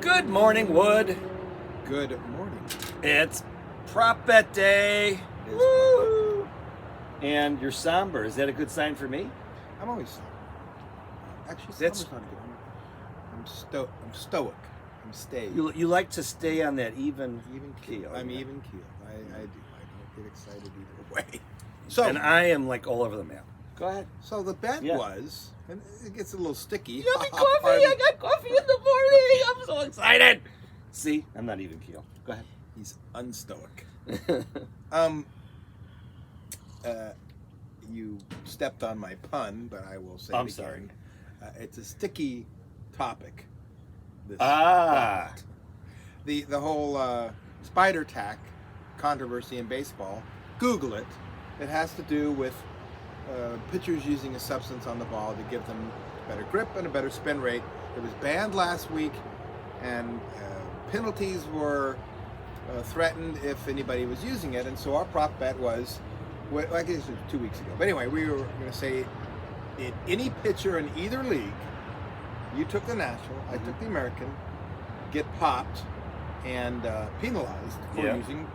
Good morning, Wood. Good morning. It's prop bet day. It is Woo! And you're somber. Is that a good sign for me? I'm always somber. Actually, That's- somber's not good. I'm stoic. I'm staid. You like to stay on that even keel. I'm yeah. even keel. I do. I don't get excited either way. So And I am like all over the map. Go ahead. So the bet Yeah. was, and it gets a little sticky. Yummy coffee! I got coffee in the morning. I'm so excited. See, I'm not even keel. Go ahead. He's unstoic. You stepped on my pun, but I will say I'm it sorry. again. It's a sticky topic. This Ah. bet. The whole spider tack controversy in baseball. Google it. It has to do with pitchers using a substance on the ball to give them better grip and a better spin rate. It was banned last week, and penalties were threatened if anybody was using it. And so our prop bet was, well, I guess it was 2 weeks ago. But anyway, we were going to say, any pitcher in either league, you took the National, I took the American, get popped and penalized for Yeah. using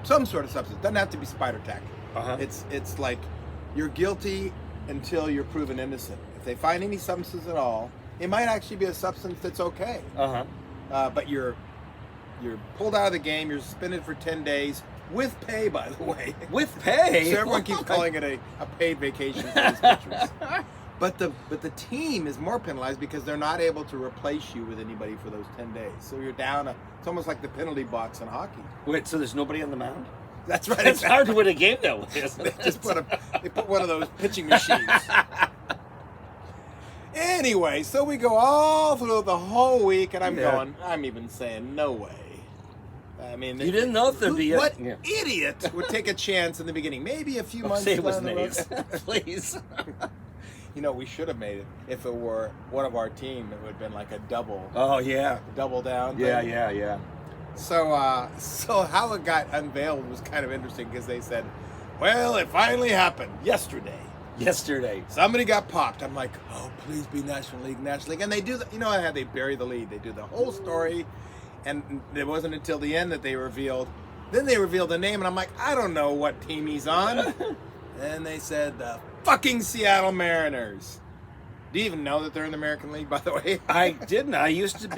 some sort of substance. Doesn't have to be spider tack. Uh-huh. It's like you're guilty until you're proven innocent. If they find any substance at all, it might actually be a substance that's okay. Uh-huh. But you're pulled out of the game. You're suspended for 10 days with pay, by the way. With pay. So everyone keeps calling it a paid vacation for these pitchers. But the team is more penalized because they're not able to replace you with anybody for those 10 days. So you're down. It's almost like the penalty box in hockey. Wait, so there's nobody on the mound? That's right. It's hard to win a game that way, isn't They it? just put one of those pitching machines. Anyway, so we go all through the whole week, and I'm even saying, no way. I mean, You didn't know if there'd be what yeah. idiot would take a chance in the beginning? Maybe a few months Say it was down the road. Nays, please. You know, we should have made it if it were one of our team. It would have been like a double Oh yeah. down. Yeah, thing. yeah. So how it got unveiled was kind of interesting because they said, well, it finally happened yesterday. Yesterday. Somebody got popped. I'm like, oh, please be National League. And they do, you know how they bury the lead. They do the whole story, and it wasn't until the end that they revealed. Then they revealed the name, and I'm like, I don't know what team he's on. And they said, the fucking Seattle Mariners. Do you even know that they're in the American League, by the way? I didn't. I used to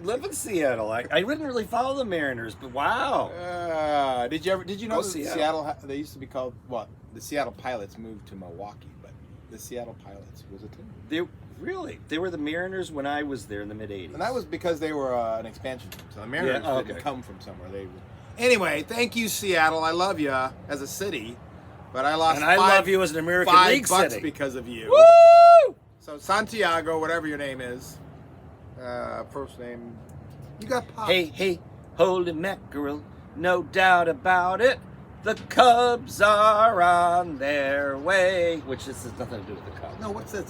live in Seattle. I didn't really follow the Mariners, but wow. Did you know Go that Seattle, they used to be called, the Seattle Pilots moved to Milwaukee, but the Seattle Pilots was a team. They were the Mariners when I was there in the mid '80s. And that was because they were an expansion team. So the Mariners Yeah, didn't come from somewhere. Anyway, thank you, Seattle. I love you as a city, but I lost. And I love you as an American League $5 city because of you. Woo! So Santiago, whatever your name is, first name, you got popped. Hey, holy mackerel, no doubt about it. The Cubs are on their way. Which this has nothing to do with the Cubs. No, what's that?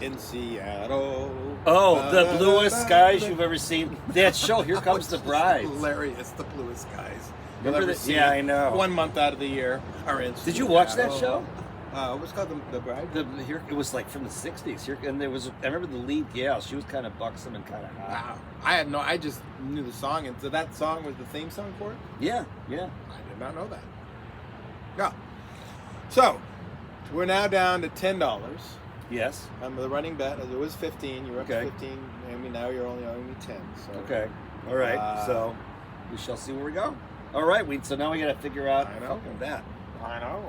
In Seattle. Oh, the bluest skies you've ever seen. That show, Here Comes the Bride. Hilarious, the bluest skies. Remember You'll ever that? see. Yeah, I know. 1 month out of the year are in. Did you watch that show? What's called the Bride? It was like from the '60s. And there was, I remember the lead gal. She was kind of buxom and kind of hot. Wow, I just knew the song, and so that song was the theme song for it. Yeah. I did not know that. Yeah. So we're now down to $10. Yes. I'm the running bet. It was 15. You were up Okay. to 15. Amy, now you're only owing me 10. So. Okay. All right. So we shall see where we go. All right. So now we got to figure out. I know. Fucking that. I know.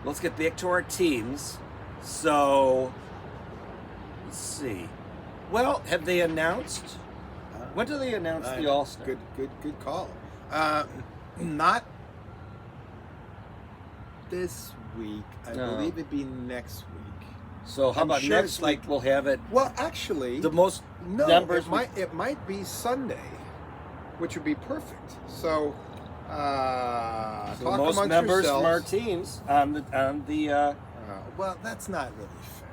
Let's get back to our teams. So, let's see. Well, have they announced? When do they announce the All-Star? Good call. Not this week. I No. believe it'd be next week. So how I'm about sure next it's week? like- We'll have it. Well, actually, The most no. numbers. It might be Sunday, which would be perfect. So, So talk the most amongst members yourselves. from our teams on the. Well, that's not really fair.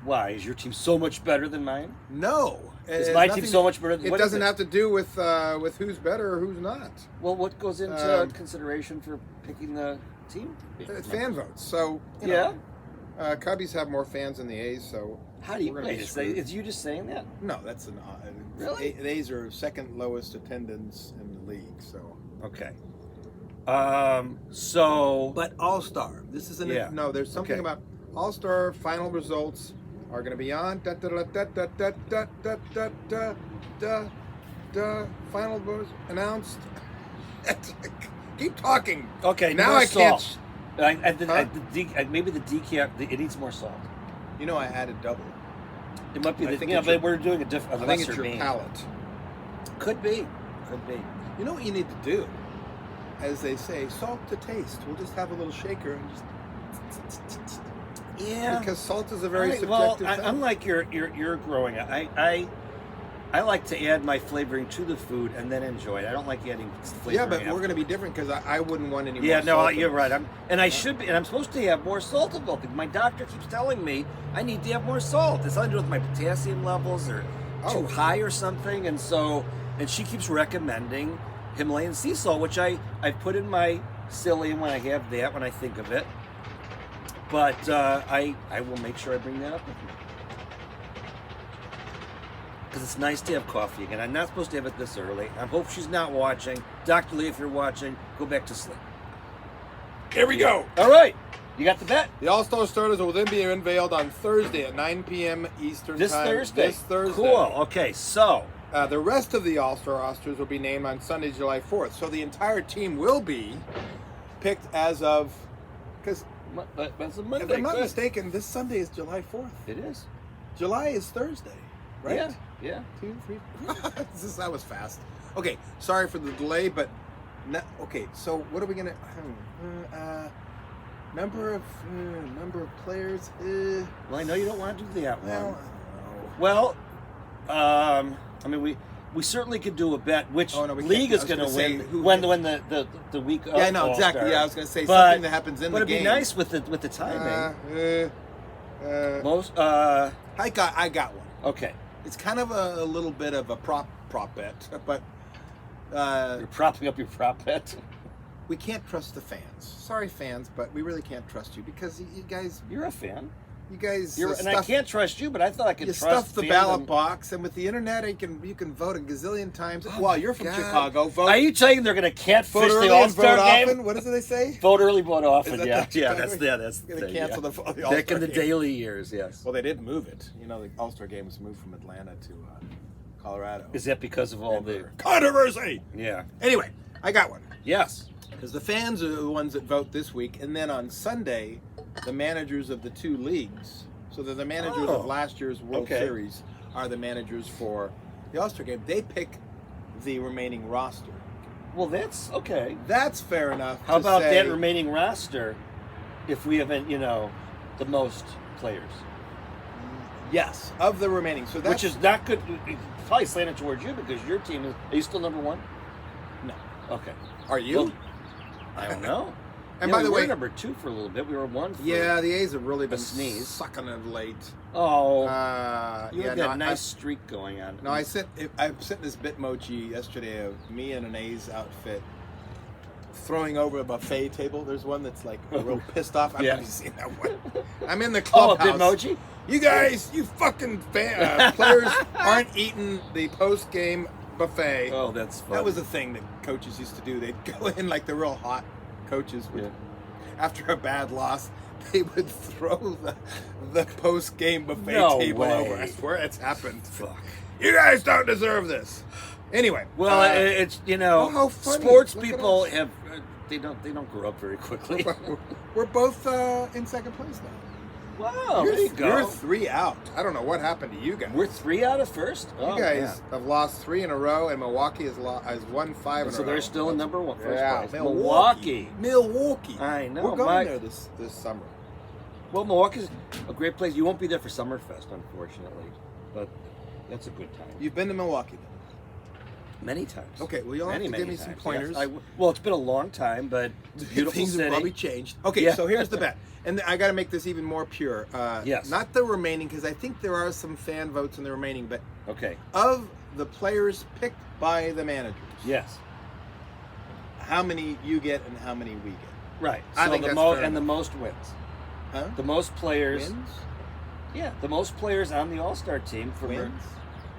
Why is your team so much better than mine? No. Is It's my nothing- team so much better? It what is doesn't have to do with who's better or who's not. Well, what goes into Um, consideration for picking the team? It's fan votes. So, you Yeah. know, Cubbies have more fans than the A's, so How do you We're gonna wait? be Is, screwed. is you just saying that? No, that's an. Really? The A's are second lowest attendance in the league. So, Okay. So. but All Star. This isn't. Yeah. No, there's something Okay. about All Star final results are going to be on. Da da da da da da da da da da da da. Final votes announced. Keep talking. Okay. Now more I can't. salt. Huh? Maybe the decaf. It needs more salt. You know, I added double. It might be I the. think Yeah, it's but your- we're doing a I lesser think it's your mean. palate. Could be. Could be. You know what you need to do? As they say, salt to taste. We'll just have a little shaker and just. Yeah. Because salt is a very Right, well, subjective thing. I'm like you're growing up. I like to add my flavoring to the food and then enjoy it. I don't like adding flavoring. Yeah, but we're after. going to be different because I wouldn't want any more Yeah, no, salt in you're this. right. I should be, and I'm supposed to have more salt involved. My doctor keeps telling me I need to have more salt. It's something to do with my potassium levels or Oh. too high or something. And she keeps recommending Himalayan sea salt, which I put in my psyllium when I have that, when I think of it. But I will make sure I bring that up with me. Because it's nice to have coffee again. I'm not supposed to have it this early. I hope she's not watching. Dr. Lee, if you're watching, go back to sleep. Here we go. All right. You got the bet? The All-Star starters will then be unveiled on Thursday at 9 p.m. Eastern This Time. Thursday. This Thursday. Cool. Okay, so. The rest of the All-Star rosters will be named on Sunday, July 4th. So the entire team will be picked as of... Because That's a if Monday. I'm not Good. mistaken, this Sunday is July 4th. It is. July is Thursday, right? Yeah. Yeah. 2, 3. That was fast. Okay, sorry for the delay, but okay. So what are we gonna? Number of players. Well, I know you don't want to do that Well, one. I Well, I mean, we certainly could do a bet which Oh, no, we league can't. is I was going to gonna win say who when hits. the week of don't know. Yeah, no, exactly. All-Star. Yeah, I was gonna say But- something that happens in But the it'd game. be nice with the timing. Most. I got one. Okay. It's kind of a little bit of a prop bet, but You're propping up your prop bet. we can't trust the fans. Sorry, fans, but we really can't trust you because you guys, You're a fan. and And I can't trust you, but I thought I could You trust stuff the fandom. ballot box, and with the internet, you can vote a gazillion times. Oh Well, my you're from God. Chicago. Vote. Are you saying they're going to catfish vote early the and All-Star vote game? often? What does they say? Vote early, vote often. Is that Yeah, the- yeah, that's the Gonna thing, cancel yeah. the All-Star Back in the game. daily years, yes. Well, they did move it. You know, the All-Star game was moved from Atlanta to Colorado. Is that because of all the? Denver. Controversy? Yeah. Anyway, I got one. Yes. Because the fans are the ones that vote this week, and then on Sunday, the managers of the two leagues. So they're the managers Oh. of last year's World Okay. Series are the managers for the All-Star game. They pick the remaining roster. Well, that's okay. That's fair enough. How to about say, that remaining roster? If we haven't, the most players, Yes, of the remaining. So that's which is not good. It's probably slanted towards you because your team is. Are you still number one? no. Okay. Are you? Well, I don't know. And Yeah, by the we way, were number two for a little bit. We were one. For, yeah, the A's have really been sneeze. sucking of late. Oh, yeah, you had no, that nice streak going on. I sent this Bitmoji yesterday of me in an A's outfit throwing over a buffet table. There's one that's like real pissed off. I don't know if you've seen that one. I'm in the Oh, a clubhouse. Bitmoji? You guys, you fucking players aren't eating the post-game buffet. Oh, that's fun. That was a thing that coaches used to do. They'd go in like the real hot coaches would. Yeah. After a bad loss, they would throw the post-game buffet No table way. over. I swear it's happened. Fuck. You guys don't deserve this. Anyway. Well, it's Oh, how funny. sports Look at people us. have they don't grow up very quickly. we're both in second place now. Wow, there you go. You're 3 out. I don't know what happened to you guys. We're 3 out of first. You guys have lost 3 in a row, and Milwaukee has won 5 in a So row. they're still in number one, first Yeah, place. Milwaukee. I know. We're going there this summer. Well, Milwaukee's a great place. You won't be there for Summerfest, unfortunately, but that's a good time. You've been to Milwaukee, then? Many times. Okay, well, you'll have to give me some times, pointers. yes. Well, it's been a long time, but it's a beautiful Things city. have probably changed. Okay, Yeah. so here's the bet. And I got to make this even more pure. Yes. Not the remaining, because I think there are some fan votes in the remaining, but Okay. of the players picked by the managers, Yes. how many you get and how many we get. Right. I So think the that's most fair and the enough. most wins. Huh? The most players. Wins? Yeah, the most players on the All-Star team for Wins?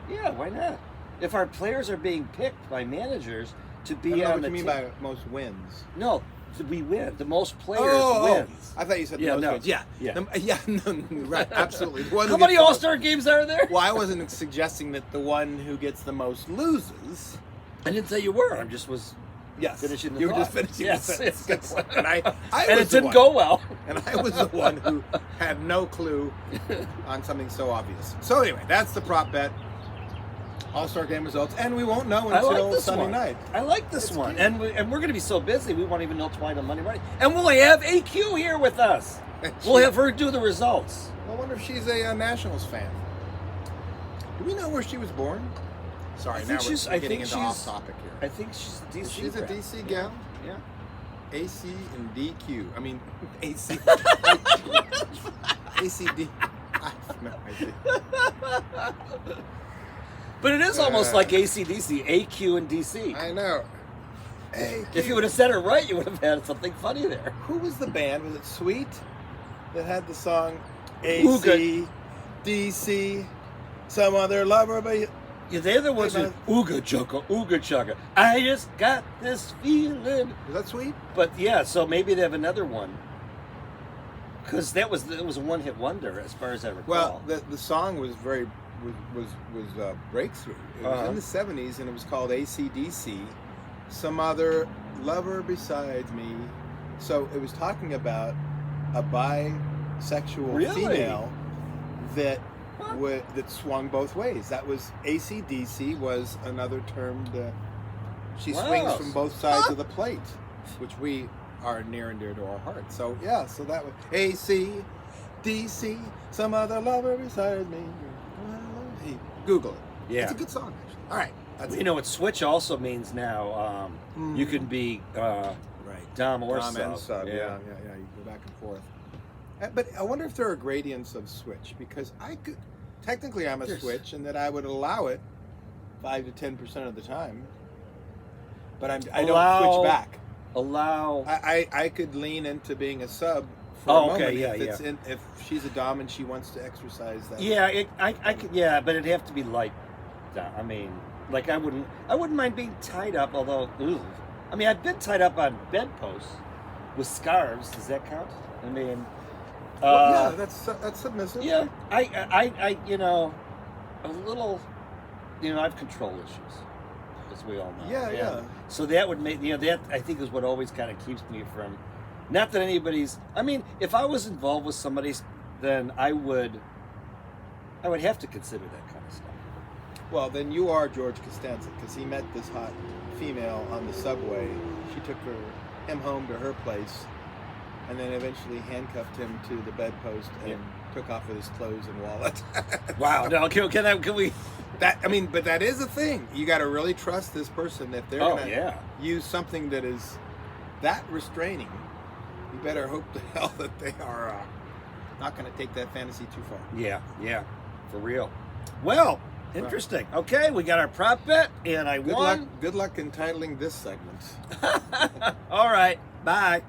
Yeah, why not? If our players are being picked by managers to I be don't know on what the you mean team, by most wins. no, we win. The most players Oh, wins. I thought you said the Yeah, most no. wins. Yeah, Yeah. Yeah, no, right, absolutely. The one who How many gets the most- All-Star games are there? Well, I wasn't suggesting that the one who gets the most loses. I didn't say you were. I just was Yes, finishing the you were thought. just finishing Yes, the sentence. yes. Good point. And I And was it the didn't one. go well. And I was the one who had no clue on something so obvious. So anyway, that's the prop bet. All-Star game results, and we won't know I until like this Sunday one. night. I like this It's one. cute. And we're going to be so busy, we won't even know tomorrow on Monday morning. And we'll have AQ here with us. We'll have her do the results. I wonder if she's a Nationals fan. Do we know where she was born? Sorry, I now think we're she's- I getting think into she's- off topic I here. think she's a DC. She's a grad. DC gal. Yeah. AC and DQ. I mean, AC. ACD. I have no idea. But it is almost like ACDC, AQ and DC. I know. Hey, If you would have said it right, you would have had something funny there. who was the band? Was it Sweet that had the song Ooga. AC, DC, some other lover? But Yeah, they're the ones who ooga chugga. I just got this feeling. was that Sweet? But yeah, so maybe they have another one. Because it was a one-hit wonder, as far as I recall. Well, the song was very was breakthrough. It was Uh-huh. in the '70s, and it was called AC/DC. Some other lover besides me. So it was talking about a bisexual Really? female that Huh. that swung both ways. That was AC/DC was another term that she Wow. swings from both sides of the plate, which we are near and dear to our hearts. So yeah, so that was AC/DC, some other lover besides me. Hey, Google it. Yeah. It's a good song, actually. All right. That's You know what switch also means now? You can be right. Dom or Dom and sub. sub. Yeah. You go back and forth. But I wonder if there are gradients of switch, because I could technically I'm a There's- switch, and that I would allow it 5 to 10% of the time. But I don't Allow- switch back. Allow. I could lean into being a sub for Oh, a okay, moment yeah, if it's if she's a dom and she wants to exercise that. Yeah, I could. Yeah, but it'd have to be light. I mean, like I wouldn't mind being tied up. Although, I mean, I've been tied up on bedposts with scarves. Does that count? I mean, Well, yeah, that's submissive. yeah. I you know, a little. You know, I have control issues, as we all know. Yeah, And yeah. So that would make that I think is what always kind of keeps me from. Not that anybody's. I mean, if I was involved with somebody's, then I would have to consider that kind of stuff. Well, then you are George Costanza, because he met this hot female on the subway. She took him home to her place, and then eventually handcuffed him to the bedpost and took off with his clothes and wallet. Wow. No, can we? But that is a thing. You got to really trust this person that they're Oh, going to yeah. use something that is that restraining. You better hope to hell that they are not going to take that fantasy too far. Yeah, for real. Well, interesting. Okay, we got our prop bet, and I Good won. luck. Good luck entitling this segment. All right. Bye.